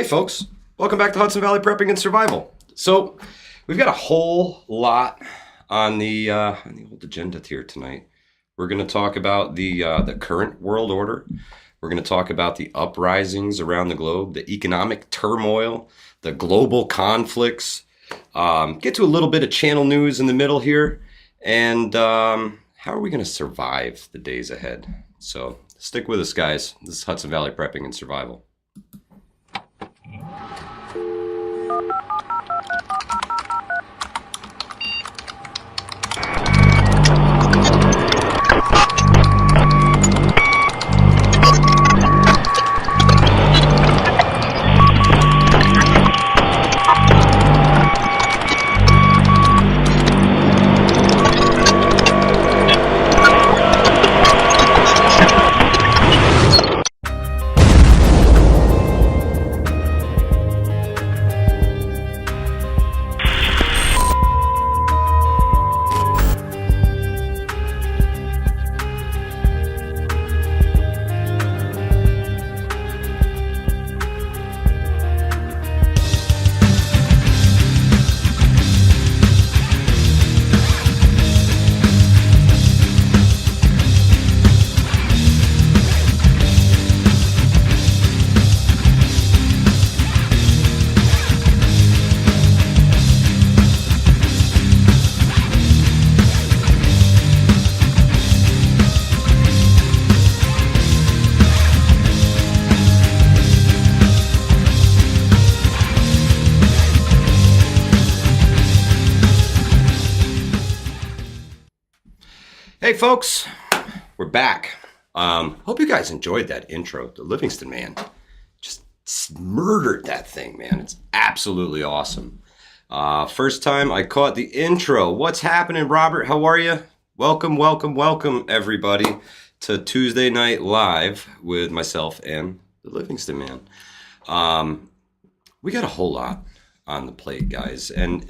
folks, welcome back to Hudson Valley Prepping and Survival. So we've got a whole lot on the old agenda here tonight. We're going to talk about the current world order. We're going to talk about the uprisings around the globe, the economic turmoil, the global conflicts, get to a little bit of channel news in the middle here, and how are we going to survive the days ahead? So stick with us, guys. This is Hudson Valley Prepping and Survival. Hey folks, we're back. Hope you guys enjoyed that intro. The Livingston man just murdered that thing, man. It's absolutely awesome. First time I caught the intro. What's happening, Robert? How are you? Welcome, everybody, to Tuesday Night Live with myself and the Livingston man. We got a whole lot on the plate, guys. And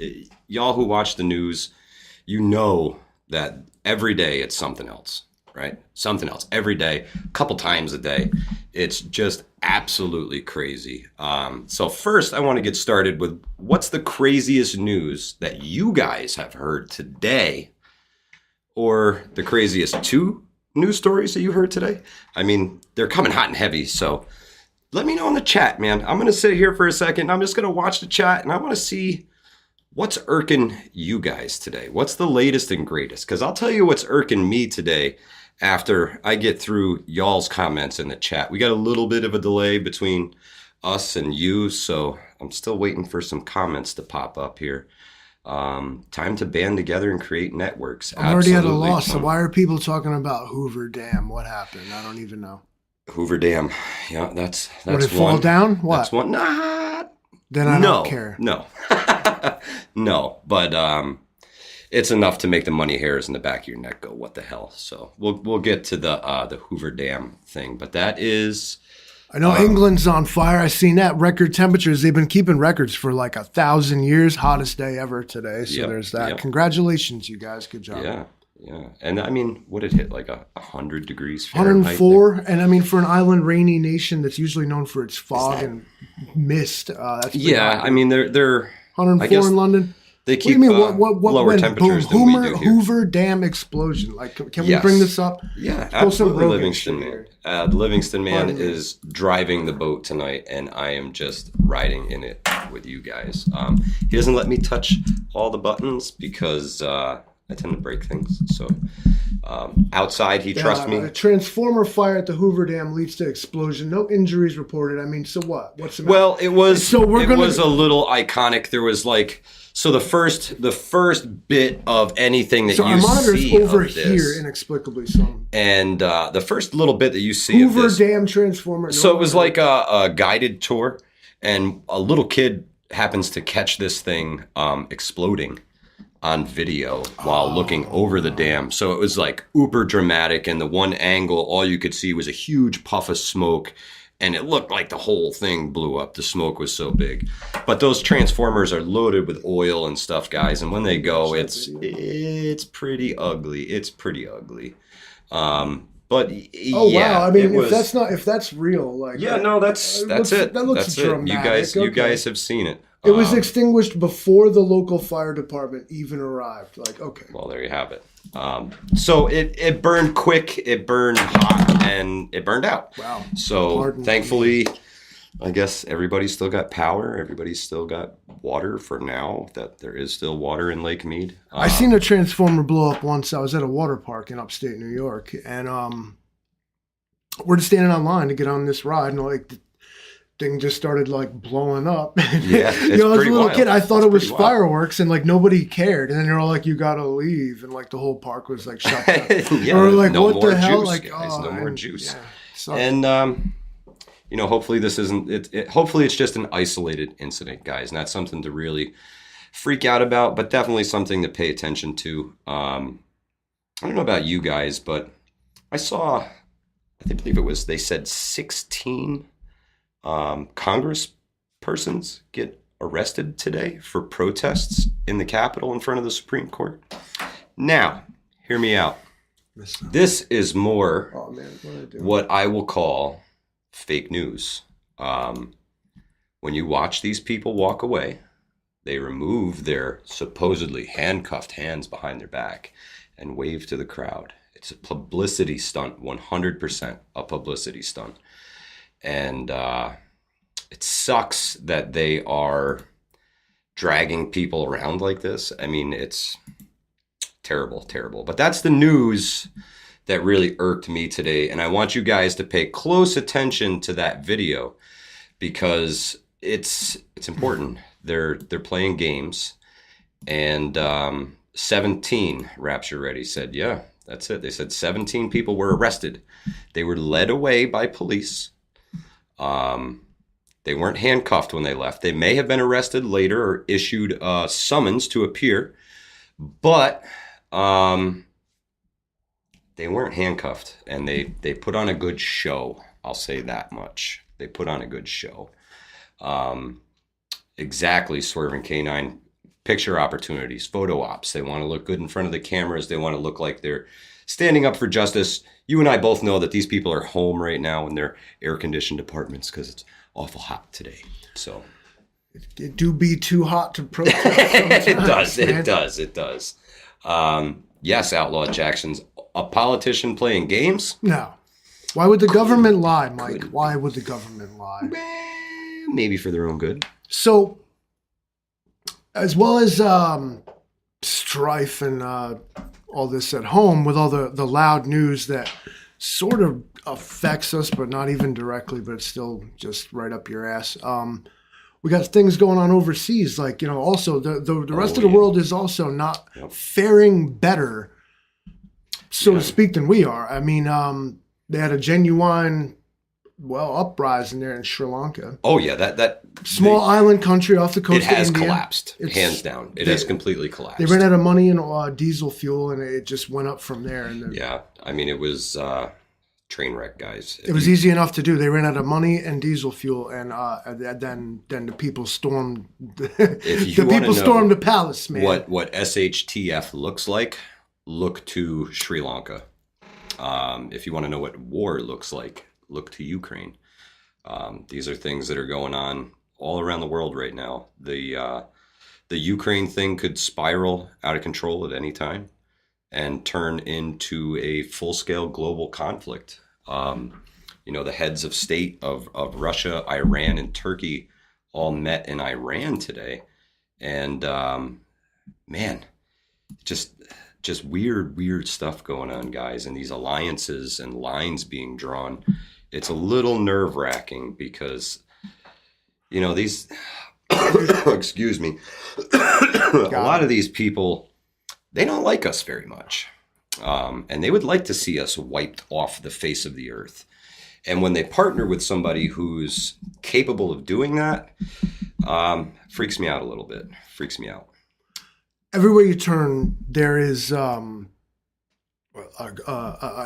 y'all who watch the news, you know that every day it's something else, right? Something else every day, a couple times a day. It's just absolutely crazy. So first I want to get started with what's the craziest news that you guys have heard today, or the craziest two news stories that you heard today. I mean, they're coming hot and heavy. So let me know in the chat, man. I'm going to sit here for a second. I'm just going to watch the chat and I want to see what's irking you guys today? What's the latest and greatest? Because I'll tell you what's irking me today after I get through y'all's comments in the chat. We got a little bit of a delay between us and you, so I'm still waiting for some comments to pop up here. Time to band together and create networks. I'm already at a loss, so why are people talking about Hoover Dam? What happened? I don't even know. Hoover Dam. Yeah, that's Would it fall down? What? That's one. Nah. Then I don't care. No. No, but it's enough to make the money hairs in the back of your neck go, what the hell? So we'll get to the Hoover Dam thing, but that is... I know England's on fire. I've seen that. Record temperatures. They've been keeping records for like 1,000 years. Hottest day ever today. So there's that. Yep. Congratulations, you guys. Good job. Yeah. And I mean, would it hit like 100 degrees Fahrenheit? 104. And I mean, for an island rainy nation that's usually known for its fog and mist. That's I mean, they're 104 in London. They keep what lower temperatures than we do here. Hoover Dam explosion. Like, can we bring this up? Yeah, absolutely. Livingston man. The Livingston man is driving the boat tonight, and I am just riding in it with you guys. He doesn't let me touch all the buttons because I tend to break things. So outside, he trusts me. A transformer fire at the Hoover Dam leads to explosion. No injuries reported. I mean, so what? What's the matter? Well, it was a little iconic. There was like... So the first bit of anything that you see our monitor's over of this, here inexplicably so. And the first little bit that you see Hoover of this, Dam transformer. So it was like a guided tour, and a little kid happens to catch this thing exploding on video while looking over the dam. So it was like uber dramatic, and the one angle, all you could see was a huge puff of smoke. And it looked like the whole thing blew up. The smoke was so big. But those transformers are loaded with oil and stuff, guys. And when they go, it's pretty ugly. It's pretty ugly. But oh yeah, wow! I mean, if that's real, like yeah, no, that's it. That looks That's dramatic. it. You guys have seen it. It was extinguished before the local fire department even arrived. Like, okay. Well, there you have it. So it burned quick, it burned hot, and it burned out. Wow. So thankfully, I guess everybody's still got power. Everybody's still got water for now. That there is still water in Lake Mead. I seen a transformer blow up once. I was at a water park in upstate New York, and we're just standing online to get on this ride, and like the thing just started like blowing up. Yeah, you know, as a little kid, I thought it was wild. Fireworks, and like nobody cared. And then they're all like, "You gotta leave," and like the whole park was like shut down. Yeah, or like, no what more the hell? juice, Like, guys, no more juice. Yeah, and you know, hopefully this isn't it. Hopefully it's just an isolated incident, guys, not something to really freak out about, but definitely something to pay attention to. I don't know about you guys, but I saw, I believe it was, they said 16 Congress persons get arrested today for protests in the Capitol in front of the Supreme Court. Now, hear me out. This is more what I will call fake news. When you watch these people walk away, they remove their supposedly handcuffed hands behind their back and wave to the crowd. It's a publicity stunt, 100% a publicity stunt. And it sucks that they are dragging people around like this. I mean, it's terrible, terrible. But that's the news that really irked me today. And I want you guys to pay close attention to that video because it's important. They're playing games. And 17, Rapture Ready said, yeah, that's it. They said 17 people were arrested. They were led away by police. They weren't handcuffed when they left. They may have been arrested later or issued a summons to appear, but they weren't handcuffed, and they put on a good show. I'll say that much. They put on a good show. Exactly, Swerving K9. Picture opportunities, photo ops. They want to look good in front of the cameras. They want to look like they're standing up for justice. You and I both know that these people are home right now in their air-conditioned apartments because it's awful hot today. So it do be too hot to protest. It does. Yes, Outlaw Jackson's a politician playing games. No. Why would the government lie, Mike? Why would the government lie? Maybe for their own good. So, as well as strife and all this at home with all the loud news that sort of affects us, but not even directly, but it's still just right up your ass. We got things going on overseas, like, you know, also the rest of the world is also not faring better, so to speak, than we are. I mean, they had a genuine, uprising there in Sri Lanka. Oh yeah, that small island country off the coast of India. It has collapsed, hands down. It has completely collapsed. They ran out of money and diesel fuel, and it just went up from there. And yeah, I mean, it was train wreck, guys. It was easy enough to do. They ran out of money and diesel fuel, and then the people stormed. Stormed the palace, man. What SHTF looks like? Look to Sri Lanka. If you want to know what war looks like, look to Ukraine. These are things that are going on all around the world right now. The Ukraine thing could spiral out of control at any time and turn into a full-scale global conflict. You know, the heads of state of Russia, Iran, and Turkey all met in Iran today. And man, just weird stuff going on, guys, and these alliances and lines being drawn. It's a little nerve-wracking because, you know, these, excuse me, a lot of these people, they don't like us very much. And they would like to see us wiped off the face of the earth. And when they partner with somebody who's capable of doing that, freaks me out a little bit. Freaks me out. Everywhere you turn, there is a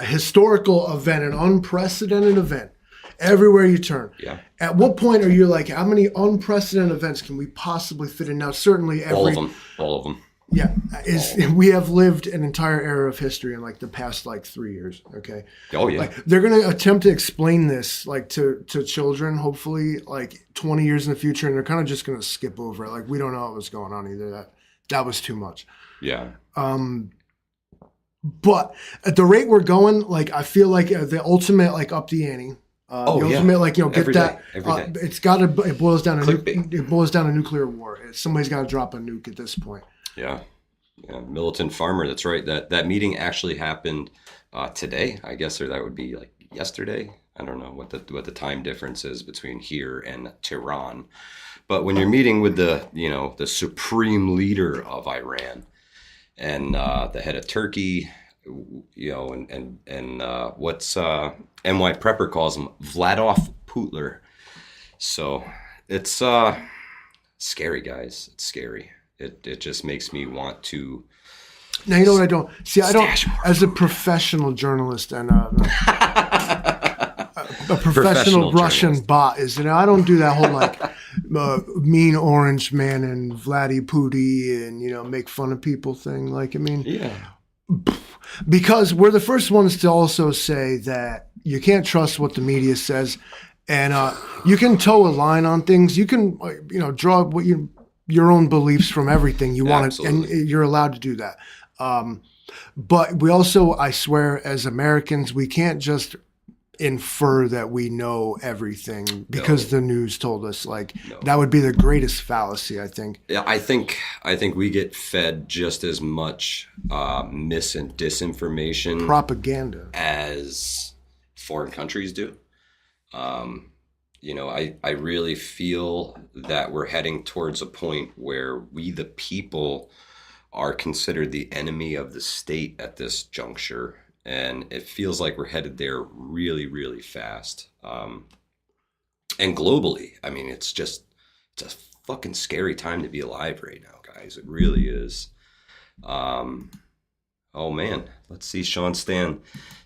historical event, an unprecedented event. Everywhere you turn. Yeah. At what point are you like, how many unprecedented events can we possibly fit in now? Certainly all of them. Yeah, we have lived an entire era of history in like the past like 3 years. Okay. Oh yeah. Like they're gonna attempt to explain this like to children, hopefully like 20 years in the future, and they're kind of just gonna skip over it. Like we don't know what was going on either. That was too much. Yeah. But at the rate we're going, like I feel like the ultimate like up the ante. The ultimate like get every that. day, every day. It boils down to Clickbait. it boils down to nuclear war. Somebody's got to drop a nuke at this point. Yeah. Militant farmer. That's right. That meeting actually happened today, I guess, or that would be like yesterday. I don't know what the time difference is between here and Tehran. But when you're meeting with the supreme leader of Iran and the head of Turkey, and what's NY Prepper calls him Vladov Putler. So it's scary, guys. It's scary. It just makes me want to. Now you know what I don't see. I don't, as a professional journalist and a professional Russian journalist. bot is, I don't do that whole like mean orange man and Vladdy Pooty and make fun of people thing. Like Yeah. because we're the first ones to also say that you can't trust what the media says, and you can toe a line on things. You can draw what your own beliefs from everything you want, and you're allowed to do that. But we also, I swear, as Americans, we can't just infer that we know everything because the news told us. That would be the greatest fallacy, I think. Yeah, I think we get fed just as much mis and disinformation, propaganda, as foreign countries do. I really feel that we're heading towards a point where we, the people, are considered the enemy of the state at this juncture. And it feels like we're headed there really, really fast. And globally, I mean, it's a fucking scary time to be alive right now, guys. It really is. Oh man, let's see. Sean Stan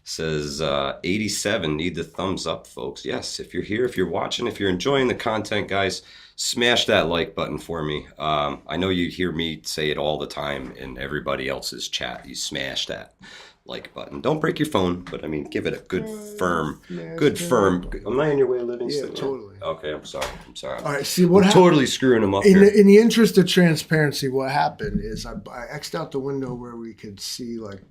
says 87. Need the thumbs up, folks. Yes, if you're here, if you're watching, if you're enjoying the content, guys, smash that like button for me. I know you hear me say it all the time in everybody else's chat. You smash that like button. Don't break your phone, but I mean, give it a good firm. Am I in your way, Livingston? Yeah, totally. Okay, I'm sorry. All right, see what totally screwing them up in here. In the interest of transparency, what happened is I X'd out the window where we could see like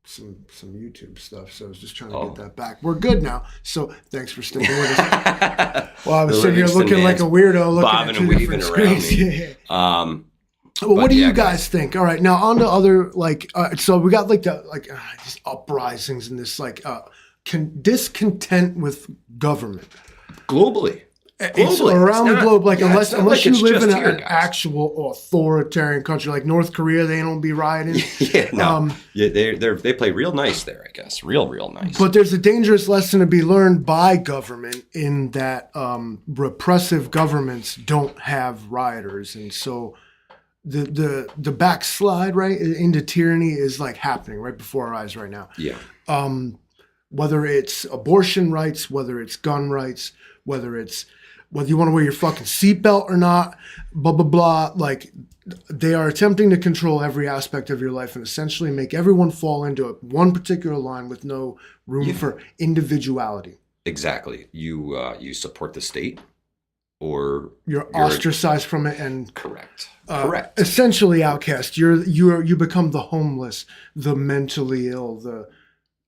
some YouTube stuff. So I was just trying to get that back. We're good now. So thanks for sticking with us. Well, I was sitting here looking like a weirdo, looking at two different screens. Yeah. Well, what do you guys think? All right, now on to other so we got these uprisings and this discontent with government globally. It's around the globe. Unless you live in an actual authoritarian country like North Korea, they don't be rioting. They play real nice there, I guess. Real nice. But there's a dangerous lesson to be learned by government in that repressive governments don't have rioters, and so. The backslide right into tyranny is happening right before our eyes right now. Yeah. Whether it's abortion rights, whether it's gun rights, whether you want to wear your fucking seatbelt or not, blah blah blah. They are attempting to control every aspect of your life and essentially make everyone fall into one particular line with no room for individuality. Exactly. You support the state. Or you're ostracized from it and correct. Essentially outcast. You become the homeless, the mentally ill, the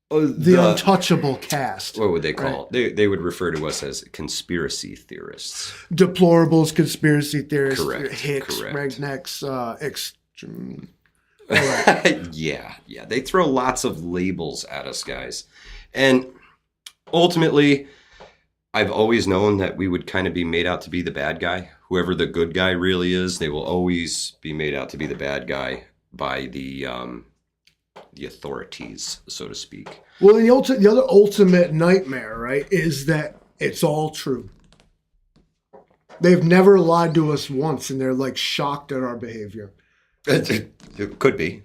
untouchable caste. What would they call it? They would refer to us as conspiracy theorists, deplorables, conspiracy theorists, correct. hicks, Correct. rednecks, extreme. Yeah. They throw lots of labels at us, guys, and ultimately. I've always known that we would kind of be made out to be the bad guy. Whoever the good guy really is, they will always be made out to be the bad guy by the authorities, so to speak. Well, the other ultimate nightmare, right, is that it's all true. They've never lied to us once, and they're shocked at our behavior. It could be.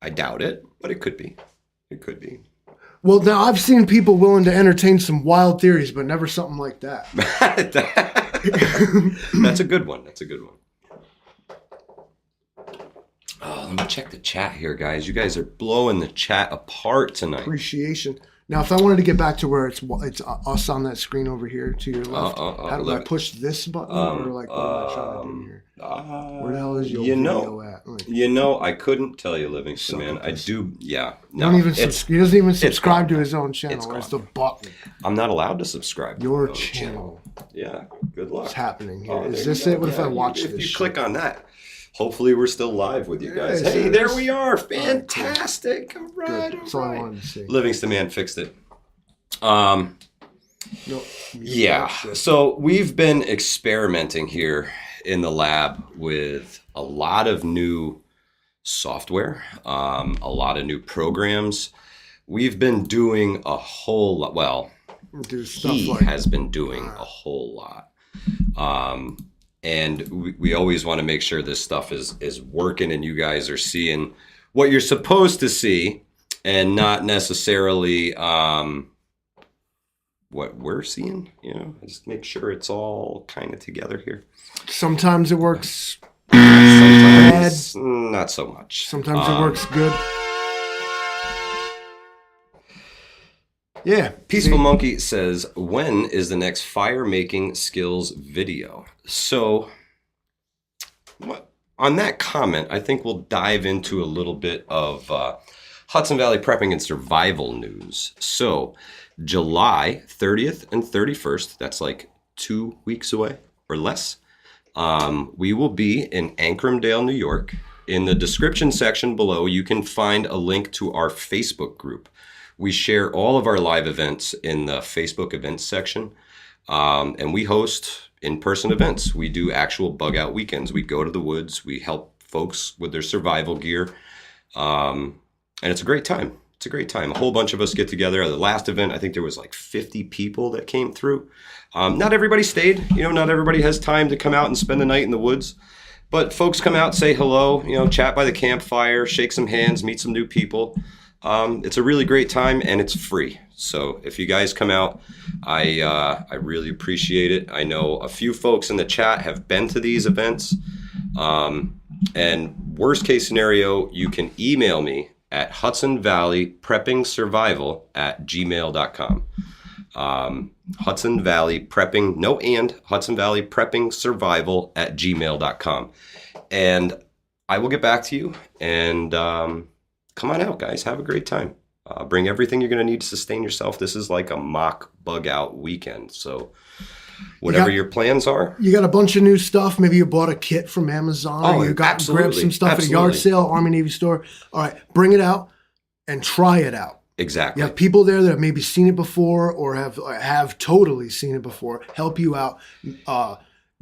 I doubt it, but it could be. It could be. Well, now I've seen people willing to entertain some wild theories, but never something like that. That's a good one. let me check the chat here, guys. You guys are blowing the chat apart tonight. Appreciation. Now, if I wanted to get back to where it's us on that screen over here to your left, how do I push this button or like what am I trying to do here? Where the hell is your video at? Like, I couldn't tell you, Livingston, man. I do, yeah. No, he doesn't even subscribe to his own channel. Where's the button? I'm not allowed to subscribe to your channel. Yeah, good luck. What's happening here? Is this it? What if I watch this? If you click on that, hopefully we're still live with you guys. Hey, there we are. Fantastic. All right. That's all I wanted to see. Livingston Man fixed it. Yeah. So we've been experimenting here in the lab with a lot of new software, a lot of new programs. We've been doing a whole lot. Well, he has been doing a whole lot. And we always want to make sure this stuff is working and you guys are seeing what you're supposed to see and not necessarily what we're seeing, just make sure it's all kind of together here. Sometimes it works sometimes bad. Not so much. Sometimes it works good. Yeah. Peaceful Monkey says, when is the next fire making skills video? So on that comment, I think we'll dive into a little bit of Hudson Valley prepping and survival news. So July 30th and 31st, that's like 2 weeks away or less. We will be in Ancramdale, New York. In the description section below, you can find a link to our Facebook group. We share all of our live events in the Facebook events section, and we host in-person events. We do actual bug out weekends. We go to the woods. We help folks with their survival gear, and it's a great time. It's a great time. A whole bunch of us get together. At the last event, I think there was like 50 people that came through. Not everybody stayed. Not everybody has time to come out and spend the night in the woods. But folks come out, say hello, chat by the campfire, shake some hands, meet some new people. It's a really great time and it's free. So if you guys come out, I really appreciate it. I know a few folks in the chat have been to these events. And worst case scenario, you can email me at hudsonvalleypreppingsurvival@gmail.com. Hudson Valley Prepping, no and, Hudson Valley Prepping Survival @gmail.com. And I will get back to you and come on out, guys. Have a great time. Bring everything you're going to need to sustain yourself. This is like a mock bug out weekend. So whatever your plans are. You got a bunch of new stuff. Maybe you bought a kit from Amazon. Or you grabbed some stuff at a yard sale, Army Navy store. All right, bring it out and try it out. Exactly. You have people there that have maybe seen it before or have totally seen it before. Help you out.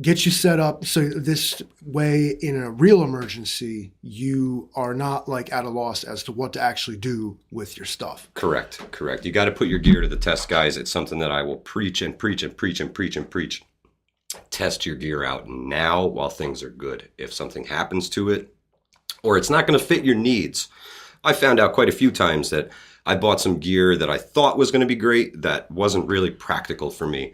Get you set up so this way in a real emergency, you are not like at a loss as to what to actually do with your stuff. Correct. You got to put your gear to the test, guys. It's something that I will preach and preach and preach and preach and preach. Test your gear out now while things are good. If something happens to it or it's not going to fit your needs. I found out quite a few times that I bought some gear that I thought was going to be great that wasn't really practical for me.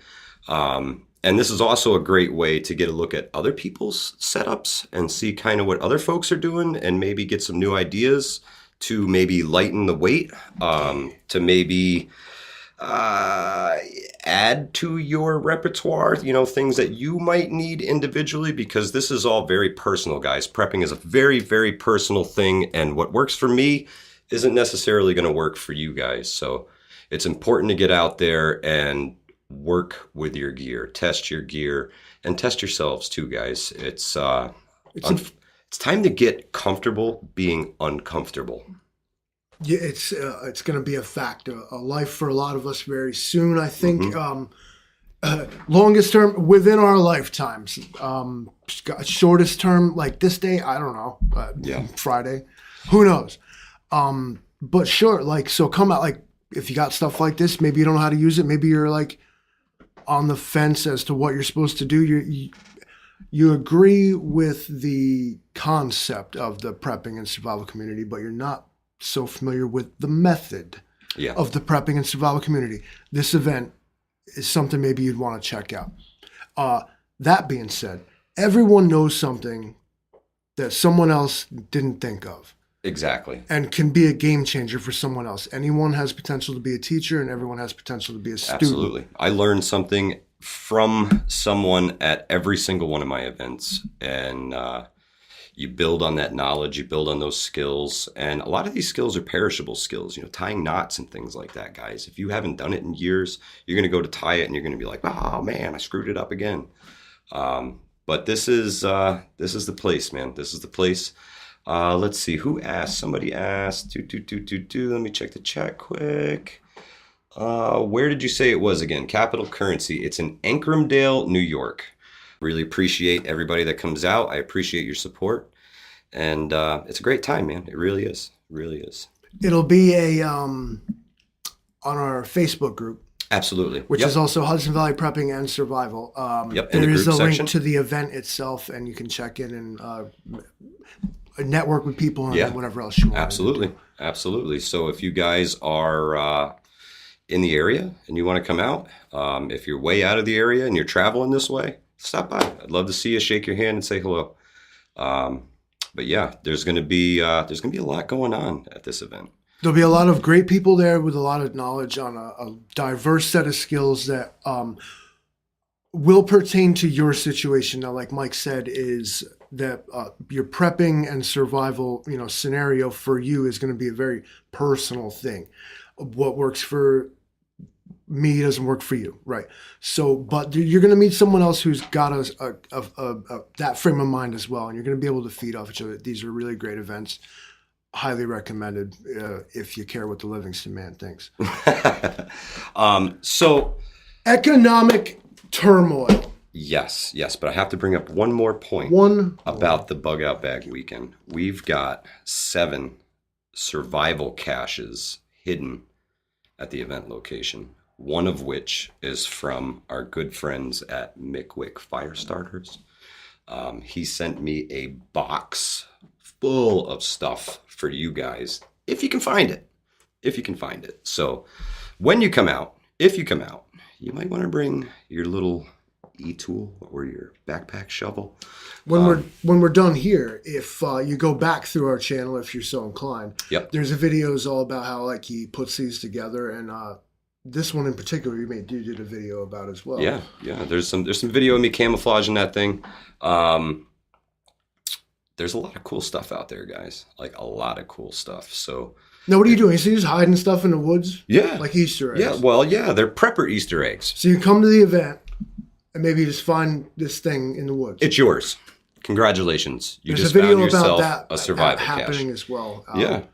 And this is also a great way to get a look at other people's setups and see kind of what other folks are doing and maybe get some new ideas to maybe lighten the weight, to maybe add to your repertoire, things that you might need individually, because this is all very personal, guys. Prepping is a very, very personal thing, and what works for me isn't necessarily going to work for you guys. So it's important to get out there and work with your gear, test your gear, and test yourselves too, guys. It's time to get comfortable being uncomfortable. Yeah, it's going to be a fact, a life for a lot of us very soon. I think longest term within our lifetimes. Shortest term, like this day, I don't know. Friday, who knows? But sure, so come out, if you got stuff like this, maybe you don't know how to use it. Maybe you're on the fence as to what you're supposed to do. You agree with the concept of the prepping and survival community, but you're not so familiar with the method of the prepping and survival community. This event is something maybe you'd want to check out. That being said, everyone knows something that someone else didn't think of. Exactly. And can be a game changer for someone else. Anyone has potential to be a teacher, and everyone has potential to be a student. Absolutely. I learned something from someone at every single one of my events. And you build on that knowledge, you build on those skills. And a lot of these skills are perishable skills, tying knots and things like that, guys. If you haven't done it in years, you're going to go to tie it and you're going to be like, oh man, I screwed it up again. But this is the place, man. This is the place. Let's see, who asked? Somebody asked. Let me check the chat quick. Where did you say it was again? Capital Currency. It's in Ancramdale, New York. Really appreciate everybody that comes out. I appreciate your support. And it's a great time, man. It really is. It really is. It'll be on our Facebook group. Absolutely. Which is also Hudson Valley Prepping and Survival. There is a link to the event itself, and you can check in and network with people and whatever else you want. Absolutely. Absolutely. So if you guys are in the area and you want to come out, if you're way out of the area and you're traveling this way, stop by. I'd love to see you, shake your hand and say hello. But yeah, there's going to be a lot going on at this event. There'll be a lot of great people there with a lot of knowledge on a diverse set of skills that will pertain to your situation. Now, like Mike said, is that your prepping and survival, scenario for you is going to be a very personal thing. What works for me doesn't work for you, right? So, but you're going to meet someone else who's got that frame of mind as well, and you're going to be able to feed off each other. These are really great events. Highly recommended if you care what the Livingston man thinks. So, economic turmoil. Yes, but I have to bring up one more point about the Bug Out Bag weekend. We've got 7 survival caches hidden at the event location, one of which is from our good friends at Mickwick Fire Starters. He sent me a box full of stuff for you guys, if you can find it. So when you come out, if you come out, you might want to bring your little e-tool or your backpack shovel. When we're done here, if you go back through our channel, if you're so inclined, there's a videos all about how he puts these together, and this one in particular you did a video about as well. Yeah. There's some video of me camouflaging that thing. There's a lot of cool stuff out there, guys. Like a lot of cool stuff. So now, what are you doing? So you're just hiding stuff in the woods? Yeah, like Easter eggs. Yeah, well, they're prepper Easter eggs. So you come to the event, and maybe you just find this thing in the woods. It's yours. Congratulations. You There's just a video found yourself about that a survival happening cache. as well.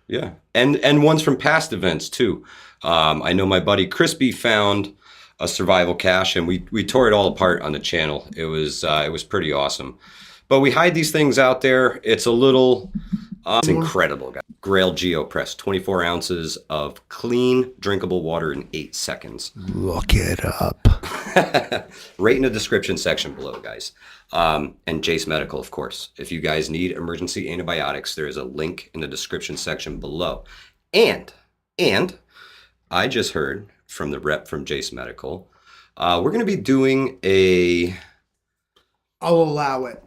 Yeah. And ones from past events too. I know my buddy Crispy found a survival cache, and we tore it all apart on the channel. It was pretty awesome. But we hide these things out there. It's a little, it's incredible, guys. Grail GeoPress, 24 ounces of clean, drinkable water in 8 seconds. Look it up. Right in the description section below, guys. And Jace Medical, of course. If you guys need emergency antibiotics, there is a link in the description section below. And I just heard from the rep from Jace Medical, we're going to be doing I'll allow it.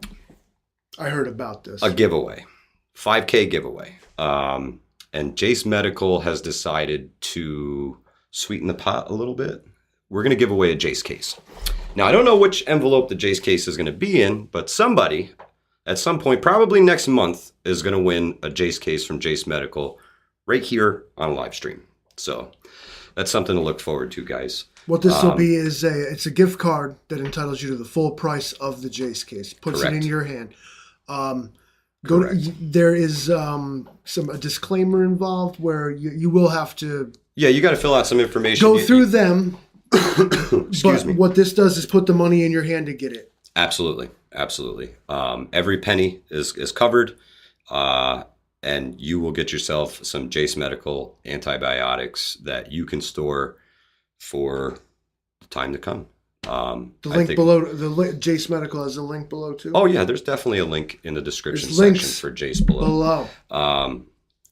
I heard about this. A giveaway, 5K giveaway. And Jace Medical has decided to sweeten the pot a little bit. We're going to give away a Jace case. Now, I don't know which envelope the Jace case is going to be in, but somebody at some point, probably next month, is going to win a Jace case from Jace Medical right here on a live stream. So that's something to look forward to, guys. What this will be is it's a gift card that entitles you to the full price of the Jace case. Puts it in your hand. There is a disclaimer involved where you will have to. Yeah, you got to fill out some information. Go through them. Excuse me. What this does is put the money in your hand to get it. Absolutely. Every penny is covered, and you will get yourself some Jace Medical antibiotics that you can store for time to come. The link below, Jace Medical has a link below too. Oh yeah, there's definitely a link in the description section for Jace below.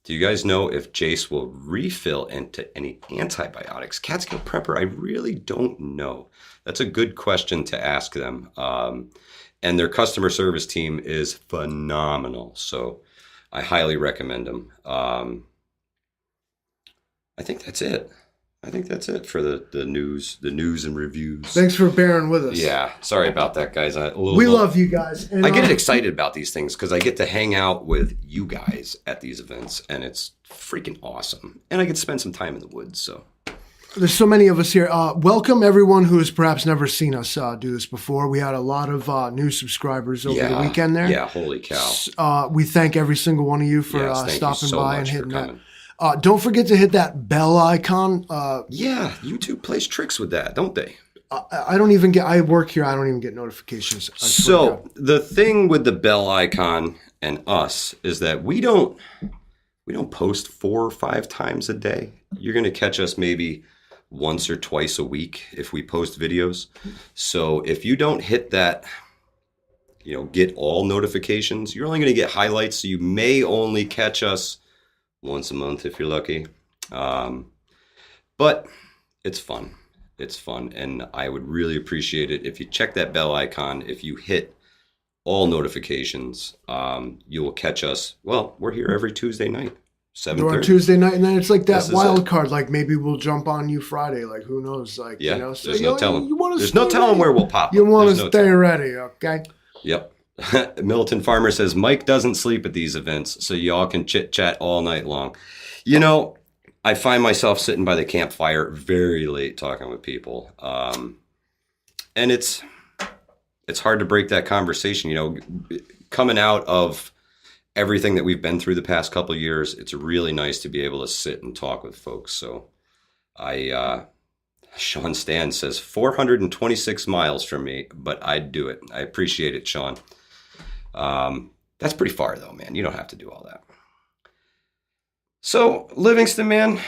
Do you guys know if Jace will refill into any antibiotics? Catskill Prepper, I really don't know. That's a good question to ask them. and their customer service team is phenomenal. So I highly recommend them. I think that's it. I think that's it for the news and reviews. Thanks for bearing with us. Yeah, sorry about that, guys. We love you guys. And I get excited about these things because I get to hang out with you guys at these events, and it's freaking awesome. And I get to spend some time in the woods. So there's so many of us here. Welcome everyone who has perhaps never seen us do this before. We had a lot of new subscribers over the weekend there. Yeah, holy cow. We thank every single one of you for so stopping by and hitting that. Don't forget to hit that bell icon. Yeah, YouTube plays tricks with that, don't they? I work here. I don't even get notifications. So the thing with the bell icon and us is that we don't post 4 or 5 times a day. You're going to catch us maybe once or twice a week if we post videos. So if you don't hit that, get all notifications, you're only going to get highlights. So you may only catch us once a month if you're lucky. But it's fun. It's fun. And I would really appreciate it if you check that bell icon. If you hit all notifications, you will catch us. Well, we're here every Tuesday night. 7:30. We're on Tuesday night, and then it's like that wild card. Like maybe we'll jump on you Friday. Like who knows? Like so there's no telling. There's no telling where we'll pop. You want to stay ready, okay? Yep. Militant Farmer says Mike doesn't sleep at these events, so y'all can chit chat all night long. I find myself sitting by the campfire very late talking with people, and it's hard to break that conversation. Coming out of everything that we've been through the past couple of years, it's really nice to be able to sit and talk with folks. So Sean Stan says 426 miles from me, but I'd do it. I appreciate it, Sean. That's pretty far though, man. You don't have to do all that. So Livingston, man,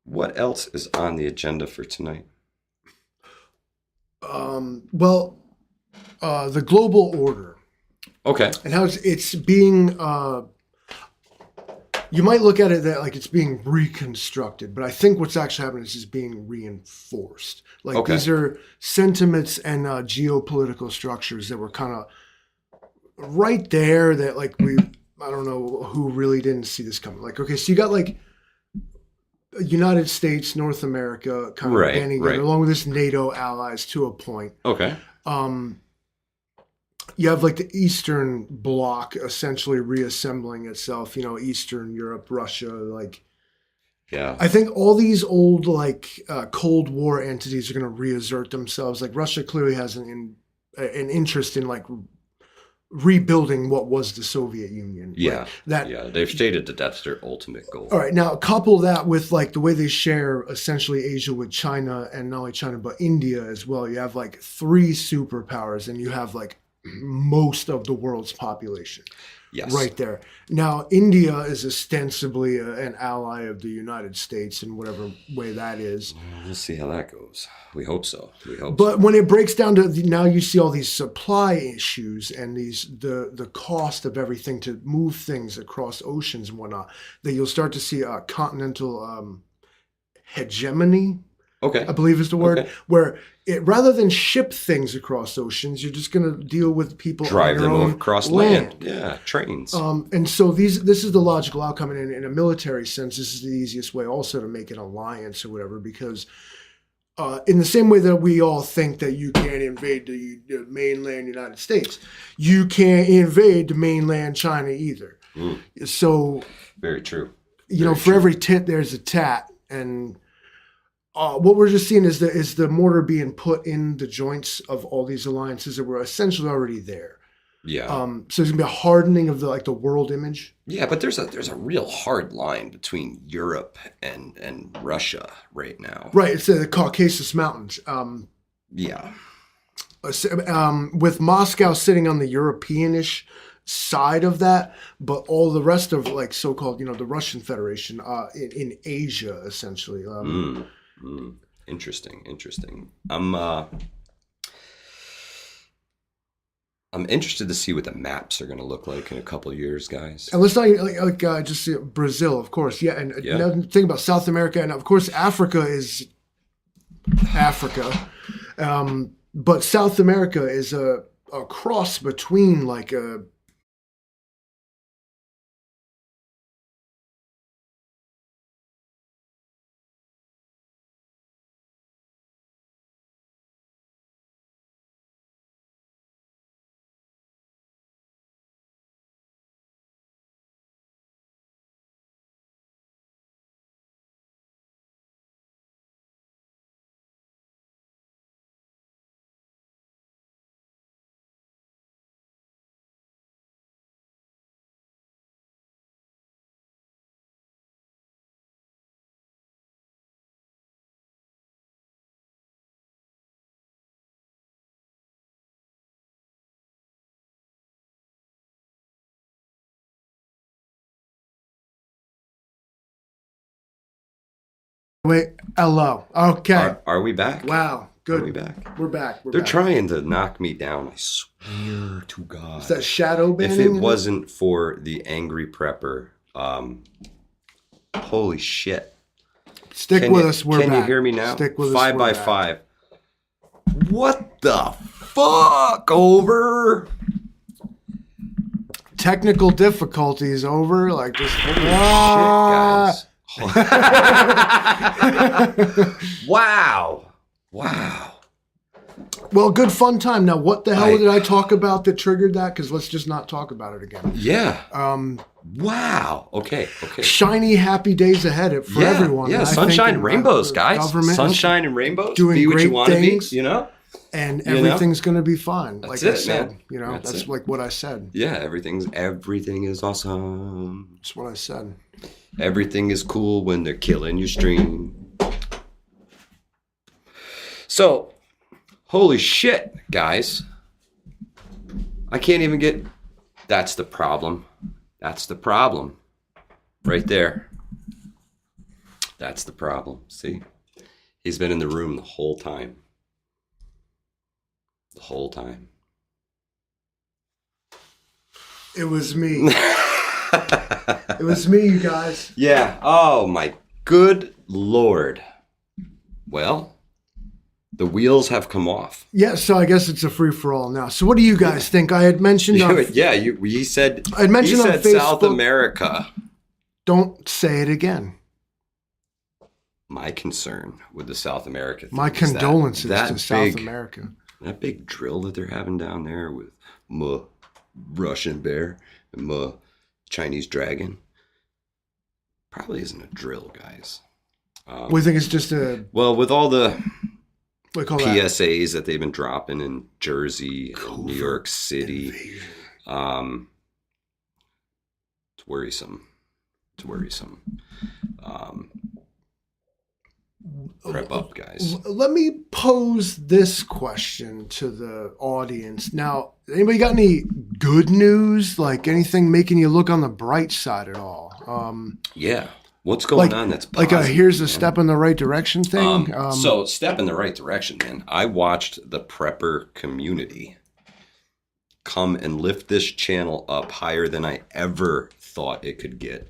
what else is on the agenda for tonight? The global order. Okay. And how it's being, you might look at it that like it's being reconstructed, but I think what's actually happening is it's being reinforced. Like these are sentiments and geopolitical structures that were kind of right there that like I don't know who really didn't see this coming. Like, okay, so you got like United States, North America kind of banding together along with this NATO allies to a point. Okay. You have like the Eastern Bloc essentially reassembling itself, Eastern Europe, Russia, like. Yeah. I think all these old like Cold War entities are going to reassert themselves. Like Russia clearly has an interest in like rebuilding what was the Soviet Union. Yeah. Like they've stated that that's their ultimate goal. All right. Now couple that with like the way they share essentially Asia with China, and not only China, but India as well. You have like 3 superpowers, and you have like most of the world's population. Yes. Right there. Now, India is ostensibly an ally of the United States in whatever way that is. We'll see how that goes. We hope so. But when it breaks down to now, you see all these supply issues and the cost of everything to move things across oceans and whatnot, that you'll start to see a continental hegemony. Okay. I believe is the word, where rather than ship things across oceans, you're just going to deal with people drive on their them own across land. Yeah, trains. And so this is the logical outcome. And in a military sense, this is the easiest way also to make an alliance or whatever, because in the same way that we all think that you can't invade the mainland United States, you can't invade the mainland China either. So very true. For every tit, there's a tat. And what we're just seeing is the mortar being put in the joints of all these alliances that were essentially already there. Yeah. So there's gonna be a hardening of the world image. Yeah, but there's a real hard line between Europe and Russia right now. Right. It's the Caucasus Mountains. Yeah. With Moscow sitting on the European-ish side of that, but all the rest of like so-called the Russian Federation in Asia essentially. Interesting. I'm interested to see what the maps are going to look like in a couple of years, guys. And let's not just see Brazil, of course. Yeah, and now think about South America, and of course Africa is Africa, but South America is a cross between like a wait, hello. Okay. Are we back? Wow. Good. Are we back? We're back. They're trying to knock me down. I swear to God. Is that shadow banning? If it wasn't for the angry prepper, holy shit. Stick with us. We're back. Can you hear me now? Stick with us. 5 by 5. What the fuck? Over? Technical difficulties over. Like just Shit, guys. Wow. Well, good fun time. Now, what the hell I- did I talk about that triggered that? Because let's just not talk about it again. Yeah. Wow. Okay. Shiny, happy days ahead for everyone. Yeah, And I sunshine think and rainbows, the guys. government is Sunshine and rainbows. doing Be what you great want to be, things. you know? and You know? everything's going to be fine. That's Like I it, said, man. you know, That's that's it. like what I said. Yeah, everything is awesome. That's what I said. Everything is cool when they're killing your stream. So, holy shit, guys. I can't even get... That's the problem. That's the problem. Right there. That's the problem. See? He's been in the room the whole time. The whole time. It was me. It was me, you guys. Yeah. Oh, my good Lord. Well, the wheels have come off. Yeah, so I guess it's a free-for-all now. So what do you guys think? I had mentioned on, He said, I'd mentioned on Facebook, South America. Don't say it again. My concern with the South America thing My is condolences that to South America. That big drill that they're having down there with Russian bear and Chinese dragon probably isn't a drill, guys. We think it's just a... Well, with all the What do you call PSAs that they've been dropping in Jersey and New York City, invasion. it's worrisome. It's worrisome. Prep up, guys. Let me pose this question to the audience. Now, anybody got any good news? Like anything making you look on the bright side at all? Yeah. What's going on that's positive, like here's a man? step in the right direction thing? So step in the right direction, man. I watched the prepper community come and lift this channel up higher than I ever thought it could get.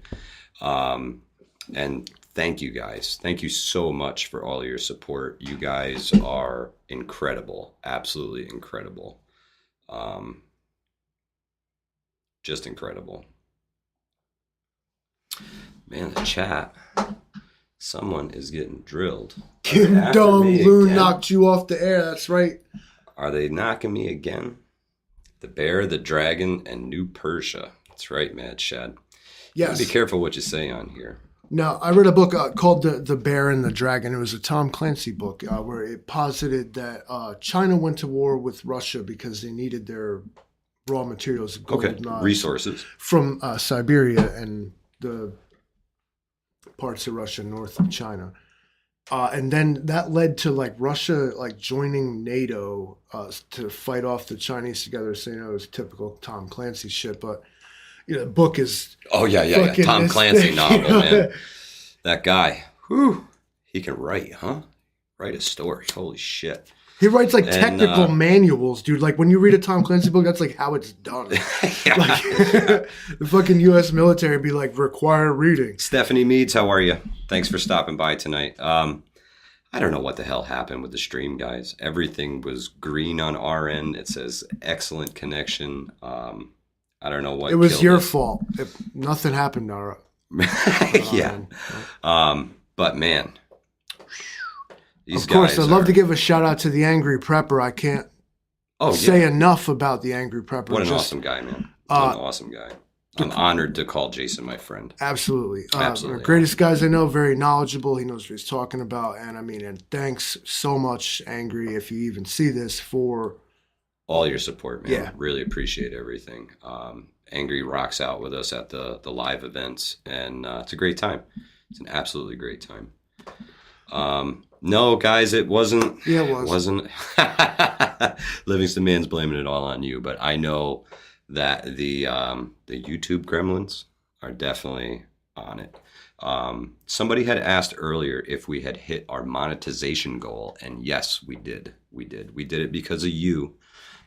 And thank you guys. Thank you so much for all your support. You guys are incredible. Absolutely incredible. Just incredible. Man, the chat. Someone is getting drilled. Kim After Dong me Loon again. knocked you off the air. That's right. Are they knocking me again? The bear, the dragon, and New Persia. That's right, Mad Shad. Yes. Be careful what you say on here. No, I read a book called The Bear and the Dragon. It was a Tom Clancy book where it posited that China went to war with Russia because they needed their raw materials, gold, Okay, knives, resources. from Siberia and the parts of Russia north of China. And then that led to like Russia like joining NATO to fight off the Chinese together. So, you know, it was typical Tom Clancy shit, but you know, the book is Oh, yeah. fucking Tom this Clancy thing, novel, you know? man. That guy. Whew. He can write, huh? Write a story. Holy shit. He writes like And, technical manuals, dude. Like when you read a Tom Clancy book, that's like how it's done. Yeah. Like the fucking U.S. military be like require reading. Stephanie Meads, how are you? Thanks for stopping by tonight. I I don't know what the hell happened with the stream, guys. Everything was green on our end. It says excellent connection. I don't know what. It was killed your it. fault. Nothing happened to our Yeah. But man, these of course, guys I'd love are- to give a shout out to the Angry Prepper. I can't say enough about the Angry Prepper. What an awesome guy, man. What an awesome guy. I'm honored to call Jason my friend. Absolutely. Absolutely. The greatest guys I know, very knowledgeable. He knows what he's talking about. And I mean, and thanks so much, Angry, if you even see this, for all your support, man. Yeah. Really appreciate everything. Angry rocks out with us at the live events, and it's a great time. It's an absolutely great time. No, guys, it wasn't. Yeah, it was. It wasn't. Livingston Man's blaming it all on you, but I know that the YouTube gremlins are definitely on it. Somebody had asked earlier if we had hit our monetization goal, and yes, we did. We did it because of you,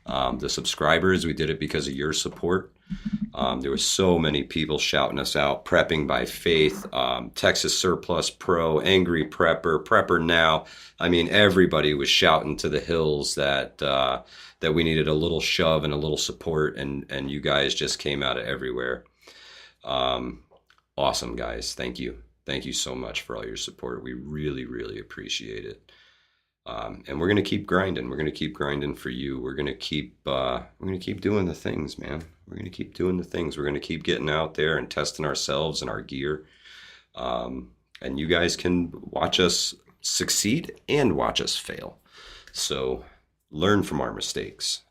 the subscribers. We did it because of your support. There were so many people shouting us out: Prepping by Faith, Texas Surplus Pro, Angry Prepper, Prepper Now. I mean, everybody was shouting to the hills that we needed a little shove and a little support, and you guys just came out of everywhere. Awesome, guys. Thank you so much for all your support. We really, really appreciate it. And we're gonna keep grinding. We're gonna keep grinding for you. We're gonna keep doing the things, man. We're gonna keep doing the things. We're gonna keep getting out there and testing ourselves and our gear. And you guys can watch us succeed and watch us fail. So learn from our mistakes.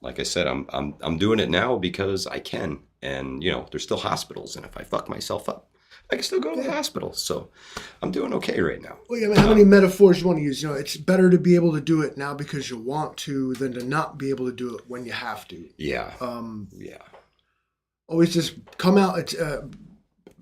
Like I said, I'm doing it now because I can. And there's still hospitals, and if I fuck myself up, I can still go to the hospital. So I'm doing okay right now. Well, yeah, I mean, how many metaphors you want to use? It's better to be able to do it now because you want to than to not be able to do it when you have to. Yeah. Yeah. Always just come out. It's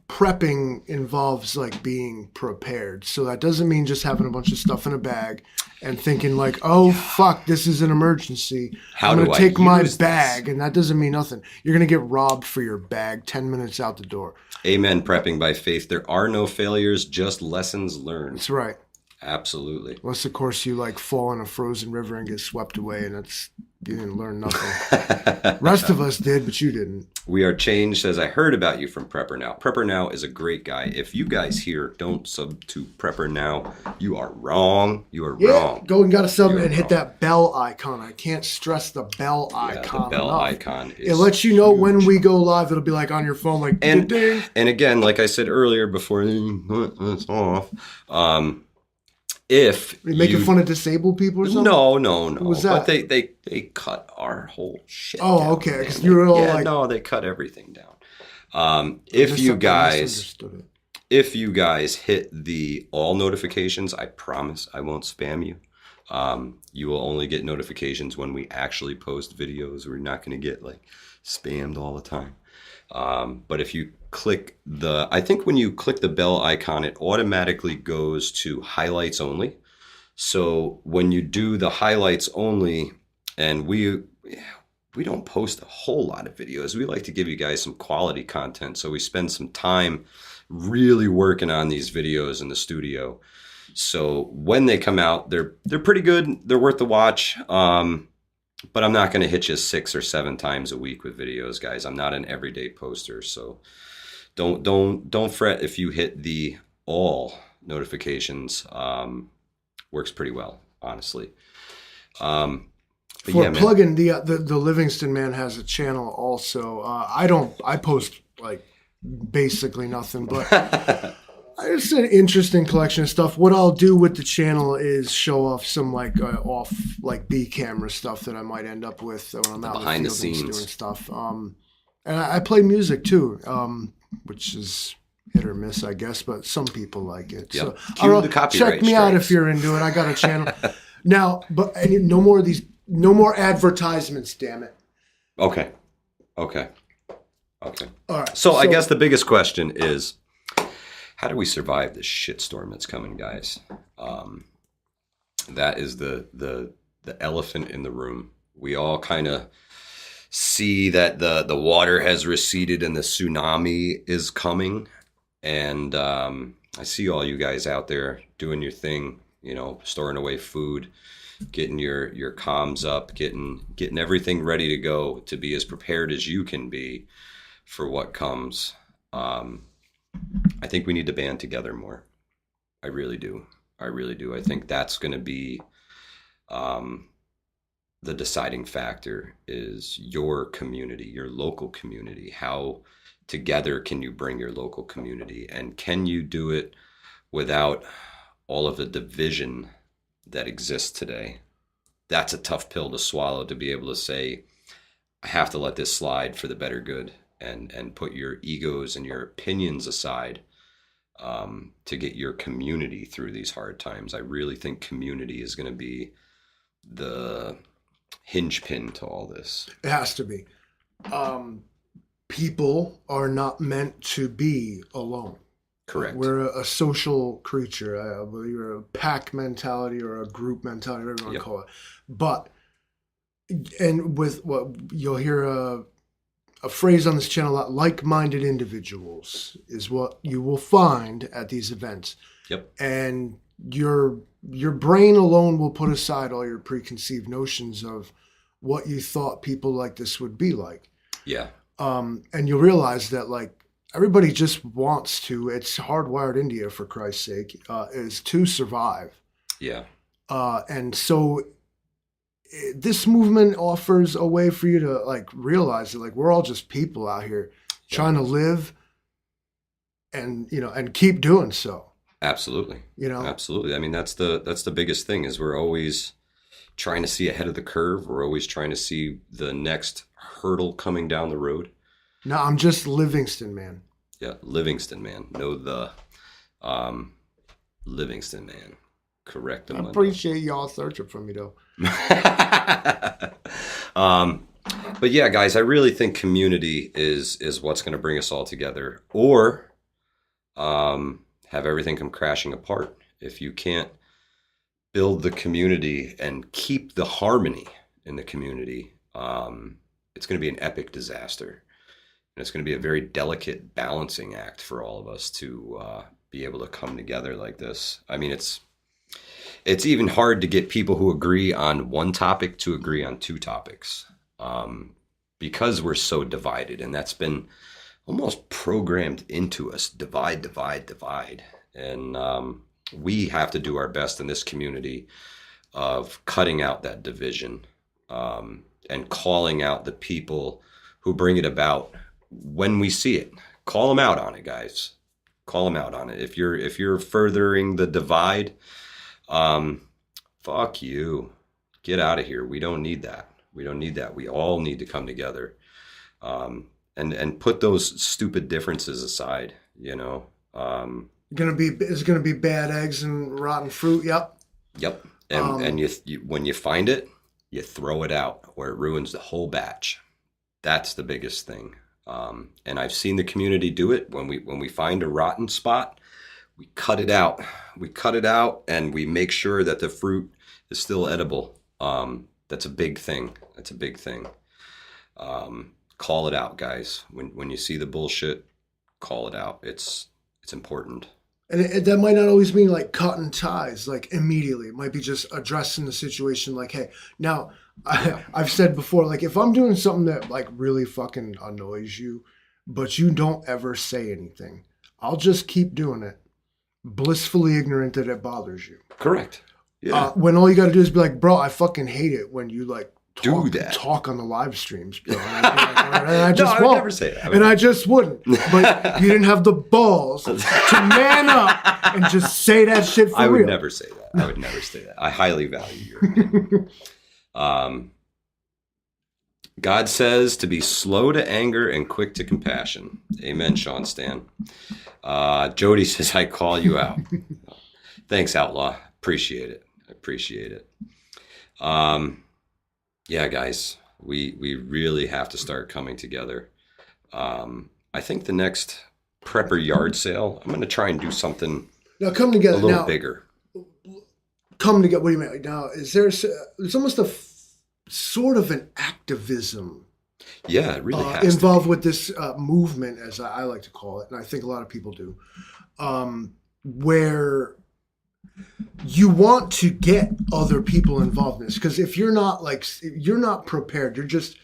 prepping involves like being prepared. So that doesn't mean just having a bunch of stuff in a bag and thinking like, oh, fuck, this is an emergency. I'm going to take my bag. And that doesn't mean nothing. You're going to get robbed for your bag 10 minutes out the door. Amen. Prepping by Faith. There are no failures, just lessons learned. That's right. Absolutely. Unless, of course, you like fall in a frozen river and get swept away, and you didn't learn nothing. Rest of us did, but you didn't. We Are Changed says, I heard about you from Prepper Now. Prepper Now is a great guy. If you guys here don't sub to Prepper Now, you are wrong. You are wrong. Go and got to sub and hit that bell icon. I can't stress the bell icon the bell enough. icon is it lets you know when we go live. It'll be like on your phone, like and ding. And again, like I said earlier before it's off, if Are you making fun of disabled people or something? No. What was that? But they cut our whole shit. Oh, down, okay. Because you were all like, no, they cut everything down. If you guys hit the all notifications, I promise I won't spam you. You will only get notifications when we actually post videos. We're not going to get like spammed all the time. But if you click I think when you click the bell icon, it automatically goes to highlights only. So when you do the highlights only, and we don't post a whole lot of videos. We like to give you guys some quality content. So we spend some time really working on these videos in the studio. So when they come out, they're pretty good. They're worth the watch. But I'm not going to hit you 6 or 7 times a week with videos, guys. I'm not an everyday poster, so don't fret if you hit the all notifications. Works pretty well, honestly. For plug-in, the Livingston Man has a channel also. I post like basically nothing, but it's an interesting collection of stuff. What I'll do with the channel is show off some off B camera stuff that I might end up with when I'm out behind the scenes doing stuff. And I play music too, which is hit or miss, I guess, but some people like it. Yep. So the copyright check me out if you're into it. I got a channel now, but no more advertisements. Damn it. Okay. All right. So I guess the biggest question is, how do we survive this shitstorm that's coming, guys? That is the elephant in the room. We all kind of see that the water has receded and the tsunami is coming. And I see all you guys out there doing your thing, storing away food, getting your comms up, getting everything ready to go to be as prepared as you can be for what comes. I think we need to band together more. I really do. I think that's going to be the deciding factor is your community, your local community. How together can you bring your local community, and can you do it without all of the division that exists today? That's a tough pill to swallow, to be able to say, I have to let this slide for the better good, and put your egos and your opinions aside to get your community through these hard times. I really think community is going to be the hinge pin to all this. It has to be. People are not meant to be alone. Correct. We're a social creature. You're a pack mentality or a group mentality, whatever you want to call it. But, and with what you'll hear a phrase on this channel a lot, like-minded individuals is what you will find at these events. Yep. And your brain alone will put aside all your preconceived notions of what you thought people like this would be like. Yeah. And you'll realize that, like, everybody just wants to, it's hardwired into you, for Christ's sake, is to survive. Yeah. And so this movement offers a way for you to, like, realize that, like, we're all just people out here trying to live and, and keep doing so. Absolutely. Absolutely. I mean, that's the biggest thing, is we're always trying to see ahead of the curve. We're always trying to see the next hurdle coming down the road. No, I'm just Livingston, man. Yeah, Livingston, man. No, the Livingston, man. Correct. I appreciate y'all searching for me, though. But yeah, guys, I really think community is what's going to bring us all together, or have everything come crashing apart. If you can't build the community and keep the harmony in the community, it's going to be an epic disaster. And it's going to be a very delicate balancing act for all of us to be able to come together like this. I mean, it's even hard to get people who agree on one topic to agree on two topics, because we're so divided, and that's been almost programmed into us. Divide, divide, divide. And we have to do our best in this community of cutting out that division, and calling out the people who bring it about when we see it. Call them out on it, guys. Call them out on it. If you're furthering the divide, fuck you. Get out of here. We don't need that. We all need to come together, and put those stupid differences aside. It's gonna be bad eggs and rotten fruit. Yep. And you when you find it, you throw it out, or it ruins the whole batch. That's the biggest thing. And I've seen the community do it. When we find a rotten spot, we cut it out. And we make sure that the fruit is still edible. That's a big thing. Call it out, guys. When you see the bullshit, call it out. It's important. And that might not always mean like cutting ties, like immediately. It might be just addressing the situation like, hey, now I've said before, like, if I'm doing something that like really fucking annoys you, but you don't ever say anything, I'll just keep doing it, blissfully ignorant that it bothers you. Correct. Yeah. When all you got to do is be like, bro, I fucking hate it when you like talk on the live streams, bro. And I just would never say that. I just wouldn't. But you didn't have the balls to man up and just say that shit for real. I would never say that. I highly value your opinion. God says to be slow to anger and quick to compassion. Amen, Sean Stan. Jody says, I call you out. Thanks, Outlaw. Appreciate it. Yeah, guys, we really have to start coming together. I think the next prepper yard sale, I'm going to try and do something now come together a little bigger. Come together. What do you mean? Now, there's almost a sort of an activism. Yeah, it really has involved with this movement, as I like to call it, and I think a lot of people do, where you want to get other people involved in this, because if you're not you're not prepared, you're just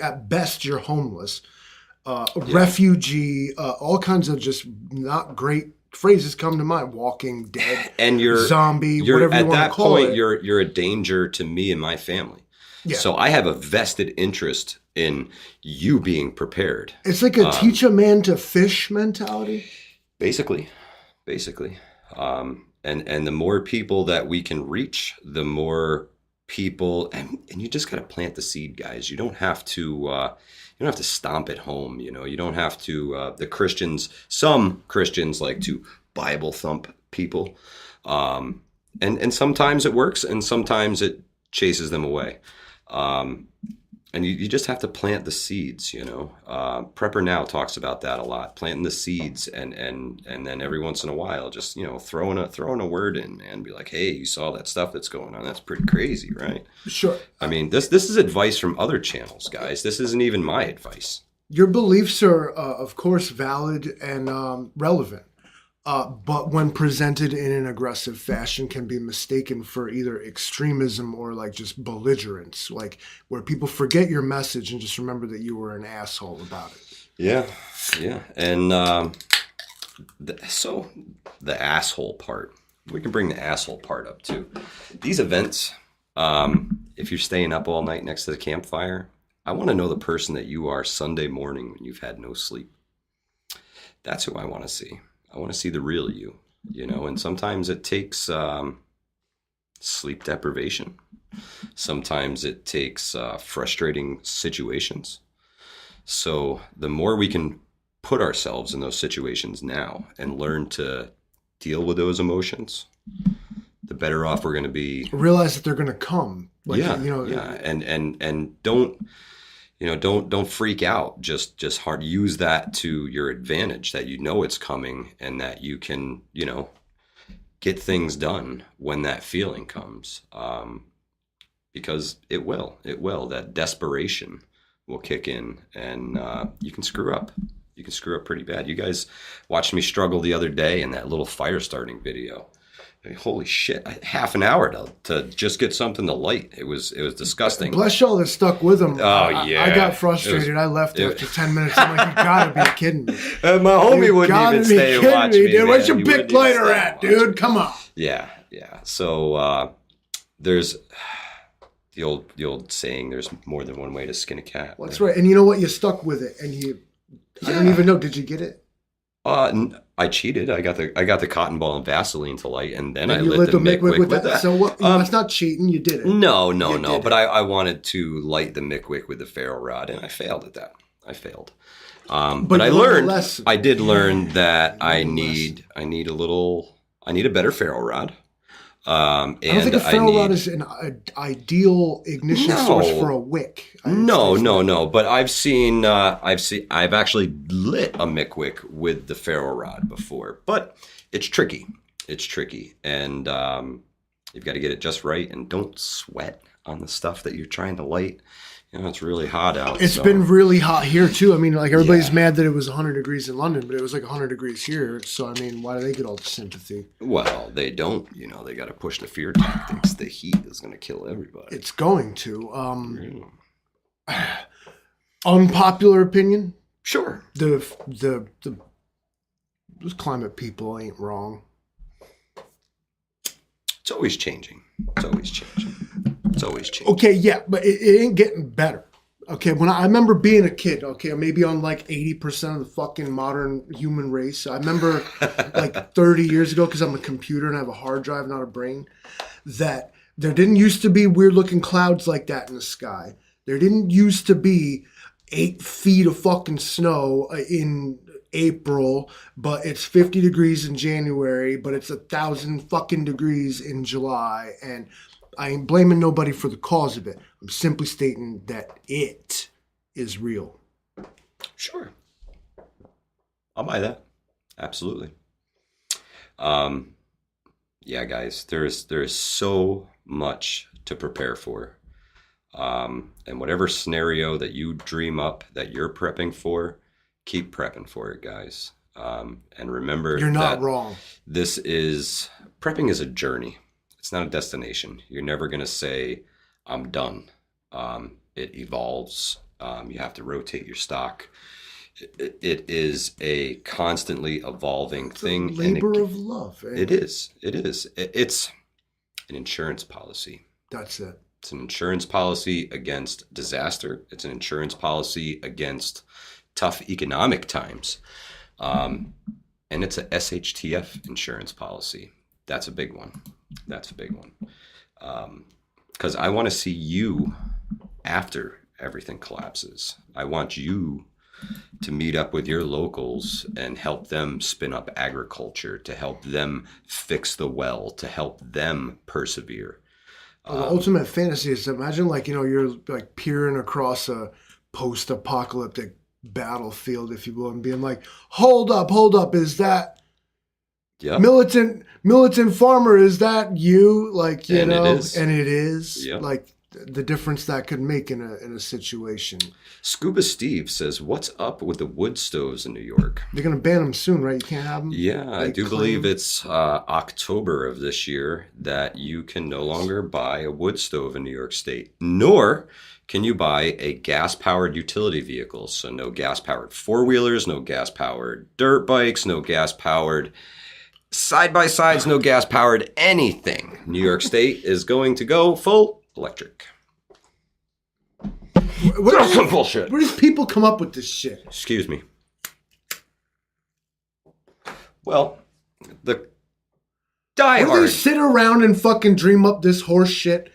at best you're homeless, refugee, all kinds of just not great phrases come to mind. Walking Dead, and you're zombie, whatever you want to call it. At that point, you're a danger to me and my family. Yeah. So I have a vested interest in you being prepared. It's like a teach a man to fish mentality. Basically. And the more people that we can reach, the more people, and you just got to plant the seed, guys. You don't have to stomp it home. You don't have to, some Christians like to Bible thump people. And sometimes it works and sometimes it chases them away. And you just have to plant the seeds, Prepper Now talks about that a lot, planting the seeds, and then every once in a while, just, throwing a word in, man, be like, hey, you saw that stuff that's going on. That's pretty crazy, right? Sure. I mean, this is advice from other channels, guys. This isn't even my advice. Your beliefs are, of course, valid and relevant. But when presented in an aggressive fashion can be mistaken for either extremism or like just belligerence, like where people forget your message and just remember that you were an asshole about it. Yeah. And so the asshole part, we can bring the asshole part up too. These events, if you're staying up all night next to the campfire, I want to know the person that you are Sunday morning when you've had no sleep. That's who I want to see. I want to see the real you, and sometimes it takes sleep deprivation. Sometimes it takes frustrating situations. So the more we can put ourselves in those situations now and learn to deal with those emotions, the better off we're going to be. Realize that they're going to come. And don't freak out. Just hard use that to your advantage, that it's coming and that you can, get things done when that feeling comes. Because it will. That desperation will kick in and you can screw up. You can screw up pretty bad. You guys watched me struggle the other day in that little fire starting video. Holy shit, half an hour to just get something to light. It was disgusting. Bless y'all that stuck with him. Oh, yeah. I got frustrated. I left after 10 minutes. I'm like, you gotta be kidding me. My homie wouldn't even stay and watch me. Dude, where's your Bic lighter at, dude? Come on. Yeah. So there's the old saying, there's more than one way to skin a cat. That's right. And you know what? You stuck with it. And I don't even know. Did you get it? I cheated. I got the cotton ball and Vaseline to light, and then I lit the Mick Wick with that. So what? It's not cheating. You did it. No. But I wanted to light the Mick Wick with the ferro rod, and I failed at that. But I learned. I did learn that I need a better ferro rod. I don't think a ferro rod is an ideal ignition source for a wick. No. But I've actually lit a Mick Wick with the ferro rod before. But it's tricky. And you've got to get it just right. And don't sweat on the stuff that you're trying to light. It's really hot out. It's been really hot here too. I mean, like everybody's mad that it was 100 degrees in London, but it was like 100 degrees here. So, I mean, why do they get all the sympathy? Well, they don't. They got to push the fear tactics. The heat is going to kill everybody. It's going to. Unpopular opinion? Sure. Those climate people ain't wrong. It's always changing. Okay, yeah, but it ain't getting better. Okay, when I remember being a kid, okay, maybe on like 80% of the fucking modern human race. I remember like 30 years ago, because I'm a computer and I have a hard drive, not a brain, that there didn't used to be weird looking clouds like that in the sky. There didn't used to be 8 feet of fucking snow in April, but it's 50 degrees in January, but it's 1,000 fucking degrees in July, and I ain't blaming nobody for the cause of it. I'm simply stating that it is real. Sure. I'll buy that. Absolutely. Yeah, guys, there is so much to prepare for. And whatever scenario that you dream up that you're prepping for, keep prepping for it, guys. And remember, you're not wrong. This is prepping is a journey. It's not a destination. You're never going to say, I'm done. It evolves. You have to rotate your stock. It is a constantly evolving thing. Labor of love. It is. It's an insurance policy. That's it. It's an insurance policy against disaster. It's an insurance policy against tough economic times. And it's a SHTF insurance policy. That's a big one. Because I want to see you after everything collapses. I want you to meet up with your locals and help them spin up agriculture, to help them fix the well, to help them persevere. The ultimate fantasy is, imagine you're like peering across a post-apocalyptic battlefield, if you will, and being like, hold up, is that militant farmer, is that you? Like, you know, and it is. Yep. Like, the difference that could make in a situation. Scuba Steve says, what's up with the wood stoves in New York? They're going to ban them soon, right? You can't have them? Yeah, I do believe it's October of this year that you can no longer buy a wood stove in New York State, nor can you buy a gas-powered utility vehicle. So no gas-powered four-wheelers, no gas-powered dirt bikes, no gas-powered side-by-sides, no gas-powered anything. New York State is going to go full electric. What bullshit. Where does people come up with this shit? Excuse me. Well, the diehard. Where do they sit around and fucking dream up this horse shit?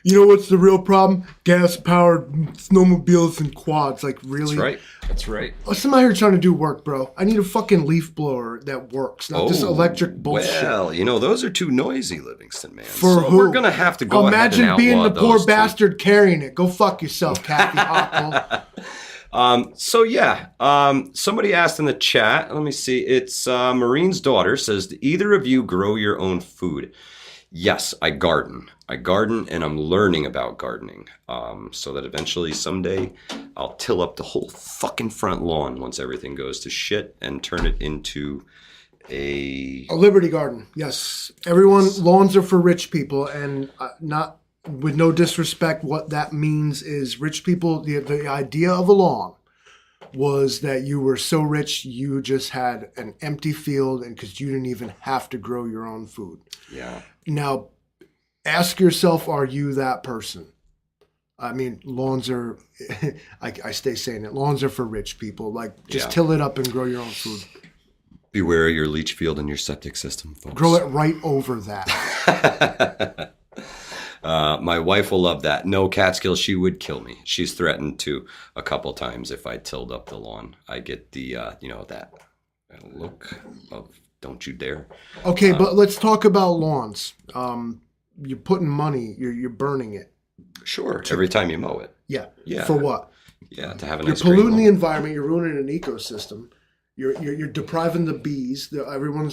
You know what's the real problem? Gas-powered snowmobiles and quads. Like, really? That's right. I'm out here trying to do work, bro. I need a fucking leaf blower that works, not this electric bullshit. Well, you know, those are too noisy, Livingston, man. For who? We're going to have to go ahead and outlaw being the poor those bastard carrying it. Go fuck yourself, Kathy Hochul. Somebody asked in the chat, let me see, it's Marine's daughter says, do either of you grow your own food? Yes, I garden. And I'm learning about gardening so that eventually someday I'll till up the whole fucking front lawn once everything goes to shit and turn it into a Liberty garden. Yes. Lawns are for rich people, and not with no disrespect, what that means is rich people, the idea of a lawn was that you were so rich you just had an empty field and because you didn't even have to grow your own food. Yeah. Now, ask yourself, are you that person? I mean, lawns are, I stay saying it, lawns are for rich people. Like, just till it up and grow your own food. Beware your leach field and your septic system, folks. Grow it right over that. My wife will love that. No, Catskill, she would kill me. She's threatened to a couple times if I tilled up the lawn. I get the, that look of don't you dare. Okay, but let's talk about lawns. You're putting money, you're burning it. Sure, every time you mow it. Yeah. Yeah. For what? Yeah, to have a You're nice polluting the environment. You're ruining an ecosystem. You're depriving the bees. Everyone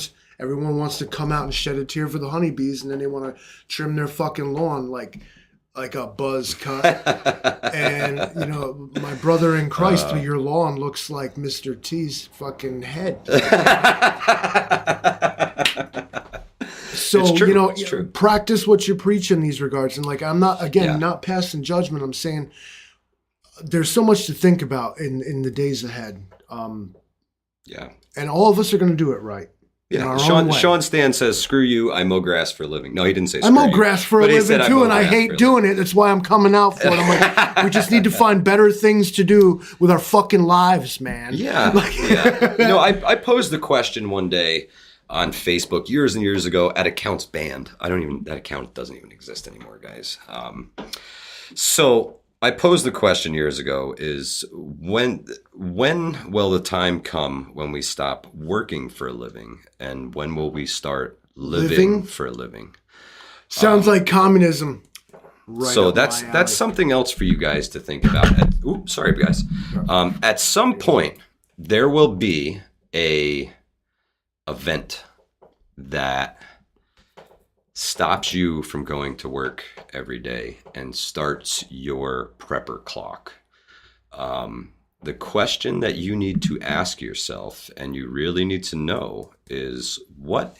wants to come out and shed a tear for the honeybees, and then they want to trim their fucking lawn like a buzz cut. And my brother in Christ, your lawn looks like Mr. T's fucking head. So it's true. Practice what you preach in these regards. And I'm not passing judgment. I'm saying there's so much to think about in the days ahead. And all of us are going to do it right. Yeah. Sean Stan says, screw you, I mow grass for a living. No, he didn't say screw you. I mow grass for a living too, and I hate doing it. That's why I'm coming out for it. I'm like, we just need to find better things to do with our fucking lives, man. Yeah. I posed the question one day on Facebook years and years ago at accounts banned. That account doesn't even exist anymore, guys. So I posed the question years ago is when will the time come when we stop working for a living, and when will we start living for a living? Sounds like communism. Right. So that's something else for you guys to think about. Sorry, guys. At some point, there will be a event that stops you from going to work every day and starts your prepper clock. The question that you need to ask yourself, and you really need to know, is what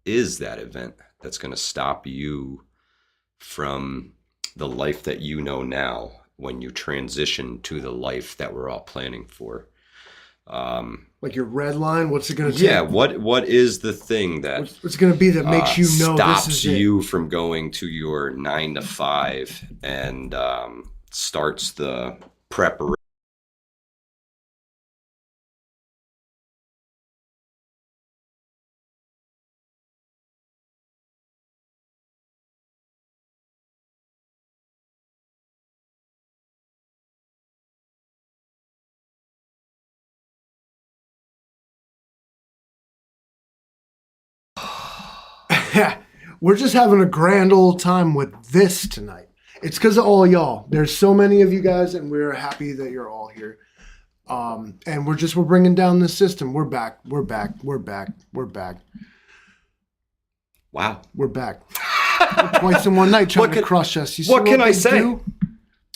is that event that's going to stop you from the life that you know now when you transition to the life that we're all planning for? Like your red line, what's it going to take? Yeah, what is the thing that what's it going to be that makes you know stops this is you it? from going to your 9 to 5 and starts the preparation? We're just having a grand old time with this tonight. It's because of all y'all. There's so many of you guys, and we're happy that you're all here. And we're bringing down the system. We're back. We're back. We're back. We're back. Wow. We're back. Twice in one night trying to crush us. You see what can I they say? do?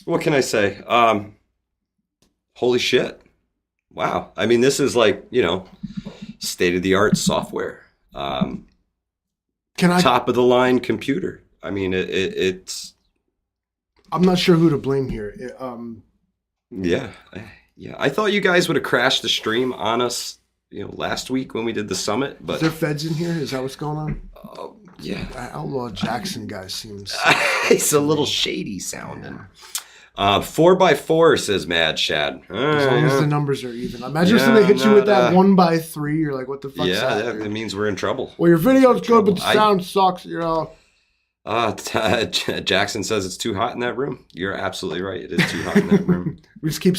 What can I say? Holy shit. Wow. I mean, this is like, state of the art software. Top of the line computer. I mean, it's. I'm not sure who to blame here. Yeah. I thought you guys would have crashed the stream on us, last week when we did the summit. But is there feds in here? Is that what's going on? Yeah. That Outlaw Jackson guy seems. It's a little shady sounding. 4x4 says Mad Shad. As long as the numbers are even. Imagine if somebody hit you with that 1x3. You're like, what the fuck's that? That means we're in trouble. Well, your video's good, but the sound sucks. Jackson says it's too hot in that room. You're absolutely right. It is too hot in that room. We just keep